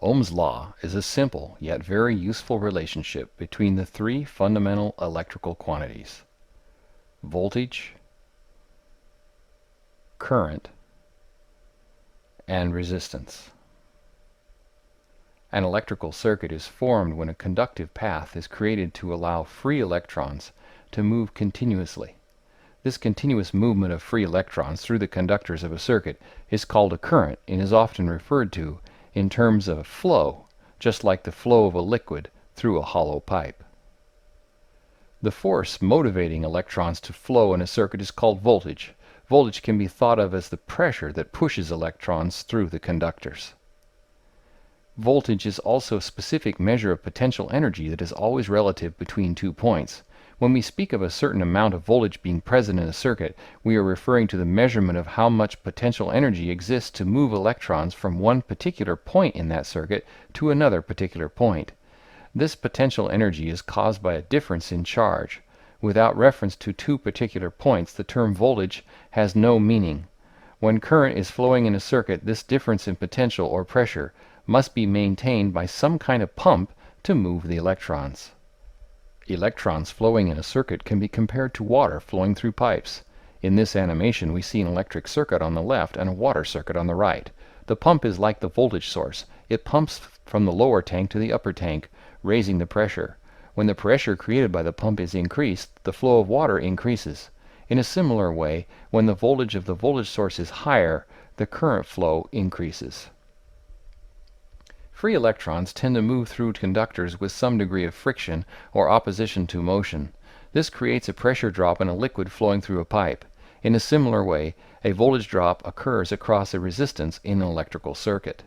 Ohm's law is a simple yet very useful relationship between the three fundamental electrical quantities: voltage, current, and resistance. An electrical circuit is formed when a conductive path is created to allow free electrons to move continuously. This continuous movement of free electrons through the conductors of a circuit is called a current and is often referred to in terms of flow, just like the flow of a liquid through a hollow pipe. The force motivating electrons to flow in a circuit is called voltage. Voltage can be thought of as the pressure that pushes electrons through the conductors. Voltage is also a specific measure of potential energy that is always relative between 2 points. When we speak of a certain amount of voltage being present in a circuit, we are referring to the measurement of how much potential energy exists to move electrons from one particular point in that circuit to another particular point. This potential energy is caused by a difference in charge. Without reference to 2 particular points, the term voltage has no meaning. When current is flowing in a circuit, this difference in potential or pressure must be maintained by some kind of pump to move the electrons. Electrons flowing in a circuit can be compared to water flowing through pipes. In this animation we see an electric circuit on the left and a water circuit on the right. The pump is like the voltage source. It pumps from the lower tank to the upper tank, raising the pressure. When the pressure created by the pump is increased, the flow of water increases. In a similar way, when the voltage of the voltage source is higher, the current flow increases. Free electrons tend to move through conductors with some degree of friction or opposition to motion. This creates a pressure drop in a liquid flowing through a pipe. In a similar way, a voltage drop occurs across a resistance in an electrical circuit.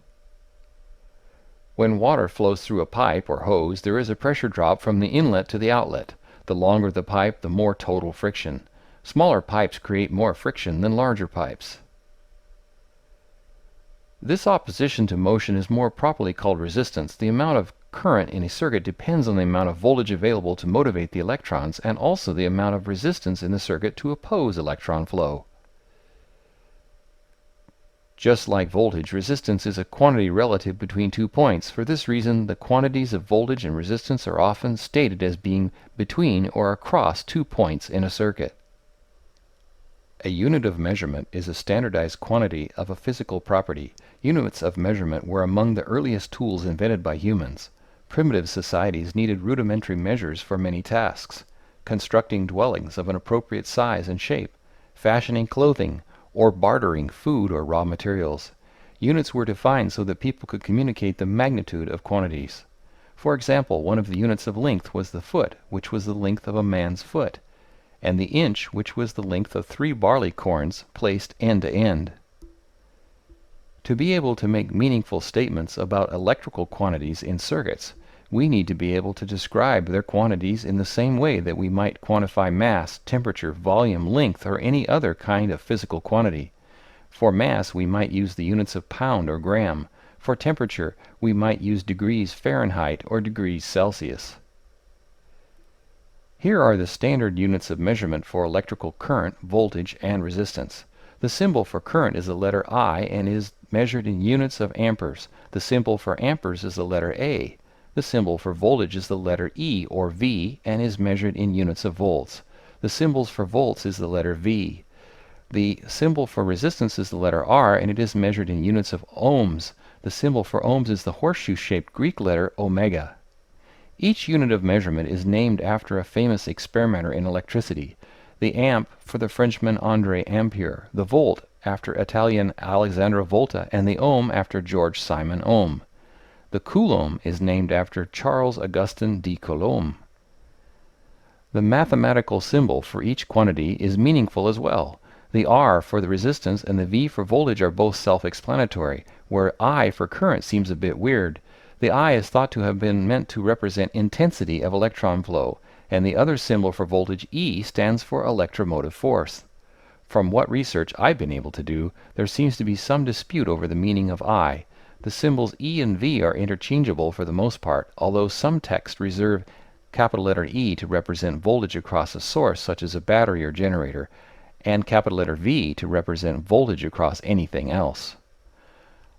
When water flows through a pipe or hose, there is a pressure drop from the inlet to the outlet. The longer the pipe, the more total friction. Smaller pipes create more friction than larger pipes. This opposition to motion is more properly called resistance. The amount of current in a circuit depends on the amount of voltage available to motivate the electrons and also the amount of resistance in the circuit to oppose electron flow. Just like voltage, resistance is a quantity relative between 2 points. For this reason, the quantities of voltage and resistance are often stated as being between or across 2 points in a circuit. A unit of measurement is a standardized quantity of a physical property. Units of measurement were among the earliest tools invented by humans. Primitive societies needed rudimentary measures for many tasks: constructing dwellings of an appropriate size and shape, fashioning clothing, or bartering food or raw materials. Units were defined so that people could communicate the magnitude of quantities. For example, one of the units of length was the foot, which was the length of a man's foot, and the inch, which was the length of 3 barley corns placed end to end. To be able to make meaningful statements about electrical quantities in circuits, we need to be able to describe their quantities in the same way that we might quantify mass, temperature, volume, length, or any other kind of physical quantity. For mass, we might use the units of pound or gram. For temperature, we might use degrees Fahrenheit or degrees Celsius. Here are the standard units of measurement for electrical current, voltage, and resistance. The symbol for current is the letter I and is measured in units of amperes. The symbol for amperes is the letter A. The symbol for voltage is the letter E or V and is measured in units of volts. The symbol for volts is the letter V. The symbol for resistance is the letter R and it is measured in units of ohms. The symbol for ohms is the horseshoe-shaped Greek letter omega. Each unit of measurement is named after a famous experimenter in electricity: the amp for the Frenchman André Ampère, the volt after Italian Alessandro Volta, and the ohm after George Simon Ohm. The coulomb is named after Charles Augustin de Coulomb. The mathematical symbol for each quantity is meaningful as well. The R for the resistance and the V for voltage are both self-explanatory, where I for current seems a bit weird. The I is thought to have been meant to represent intensity of electron flow, and the other symbol for voltage, E, stands for electromotive force. From what research I've been able to do, there seems to be some dispute over the meaning of I. The symbols E and V are interchangeable for the most part, although some texts reserve capital letter E to represent voltage across a source such as a battery or generator, and capital letter V to represent voltage across anything else.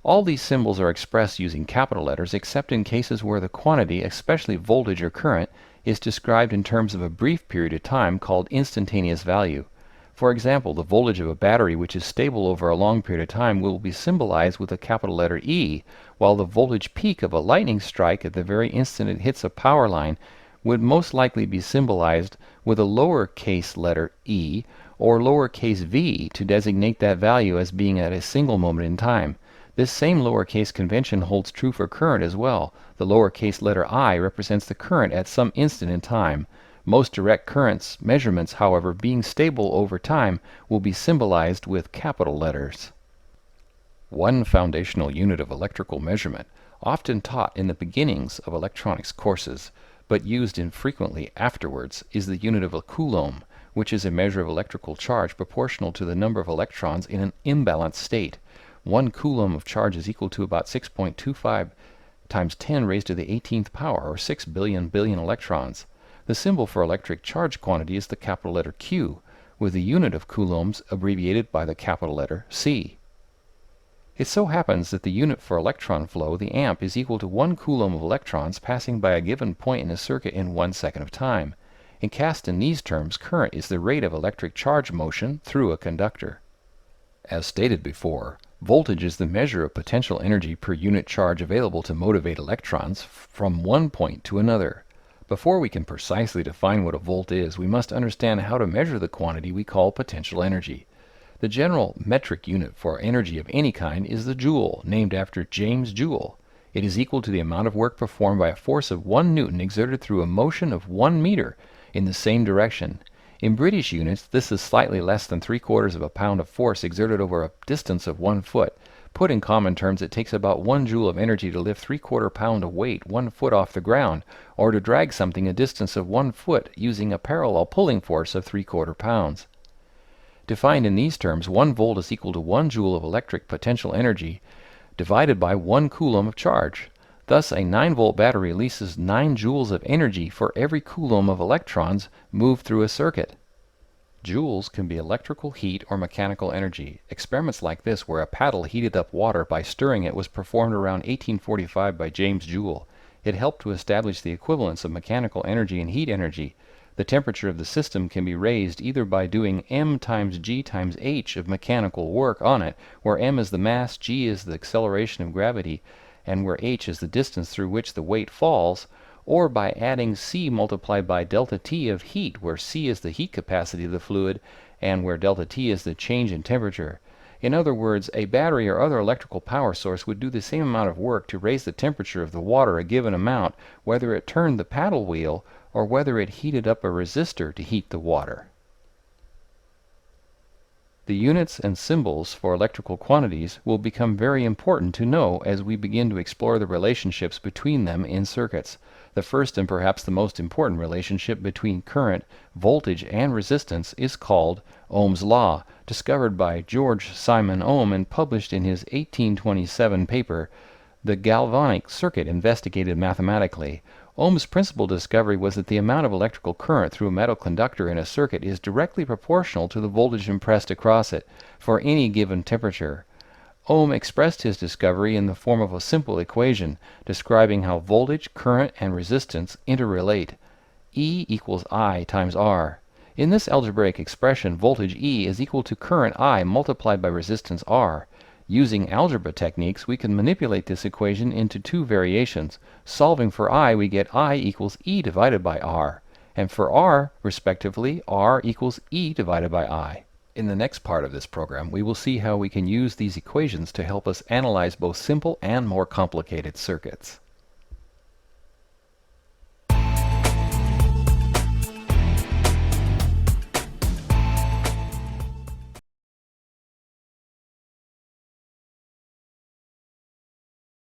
All these symbols are expressed using capital letters except in cases where the quantity, especially voltage or current, is described in terms of a brief period of time called instantaneous value. For example, the voltage of a battery which is stable over a long period of time will be symbolized with a capital letter E, while the voltage peak of a lightning strike at the very instant it hits a power line would most likely be symbolized with a lowercase letter e or lowercase v to designate that value as being at a single moment in time. This same lowercase convention holds true for current as well. The lowercase letter I represents the current at some instant in time. Most direct currents measurements, however, being stable over time, will be symbolized with capital letters. One foundational unit of electrical measurement, often taught in the beginnings of electronics courses, but used infrequently afterwards, is the unit of a coulomb, which is a measure of electrical charge proportional to the number of electrons in an imbalanced state. 1 coulomb of charge is equal to about 6.25 times 10 raised to the 18th power, or 6 billion electrons. The symbol for electric charge quantity is the capital letter Q, with the unit of coulombs abbreviated by the capital letter C. It so happens that the unit for electron flow, the amp, is equal to 1 coulomb of electrons passing by a given point in a circuit in 1 second of time. And cast in these terms, current is the rate of electric charge motion through a conductor. As stated before, voltage is the measure of potential energy per unit charge available to motivate electrons from one point to another. Before we can precisely define what a volt is, we must understand how to measure the quantity we call potential energy. The general metric unit for energy of any kind is the joule, named after James Joule. It is equal to the amount of work performed by a force of 1 Newton exerted through a motion of 1 meter in the same direction. In British units, this is slightly less than 3/4 of a pound of force exerted over a distance of 1 foot. Put in common terms, it takes about 1 joule of energy to lift 3/4 pound of weight 1 foot off the ground, or to drag something a distance of 1 foot using a parallel pulling force of 3/4 pounds. Defined in these terms, 1 volt is equal to 1 joule of electric potential energy divided by 1 coulomb of charge. Thus, a 9-volt battery releases 9 joules of energy for every coulomb of electrons moved through a circuit. Joules can be electrical heat or mechanical energy. Experiments like this, where a paddle heated up water by stirring it, was performed around 1845 by James Joule. It helped to establish the equivalence of mechanical energy and heat energy. The temperature of the system can be raised either by doing m times g times h of mechanical work on it, where m is the mass, g is the acceleration of gravity, and where h is the distance through which the weight falls, or by adding c multiplied by delta T of heat, where c is the heat capacity of the fluid, and where delta T is the change in temperature. In other words, a battery or other electrical power source would do the same amount of work to raise the temperature of the water a given amount, whether it turned the paddle wheel or whether it heated up a resistor to heat the water. The units and symbols for electrical quantities will become very important to know as we begin to explore the relationships between them in circuits. The first and perhaps the most important relationship between current, voltage, and resistance is called Ohm's law, discovered by George Simon Ohm and published in his 1827 paper, The Galvanic Circuit Investigated Mathematically. Ohm's principal discovery was that the amount of electrical current through a metal conductor in a circuit is directly proportional to the voltage impressed across it for any given temperature. Ohm expressed his discovery in the form of a simple equation describing how voltage, current, and resistance interrelate. E equals I times R. In this algebraic expression, voltage E is equal to current I multiplied by resistance R. Using algebra techniques, we can manipulate this equation into 2 variations. Solving for I, we get I equals E divided by R, and for R, respectively, R equals E divided by I. In the next part of this program, we will see how we can use these equations to help us analyze both simple and more complicated circuits.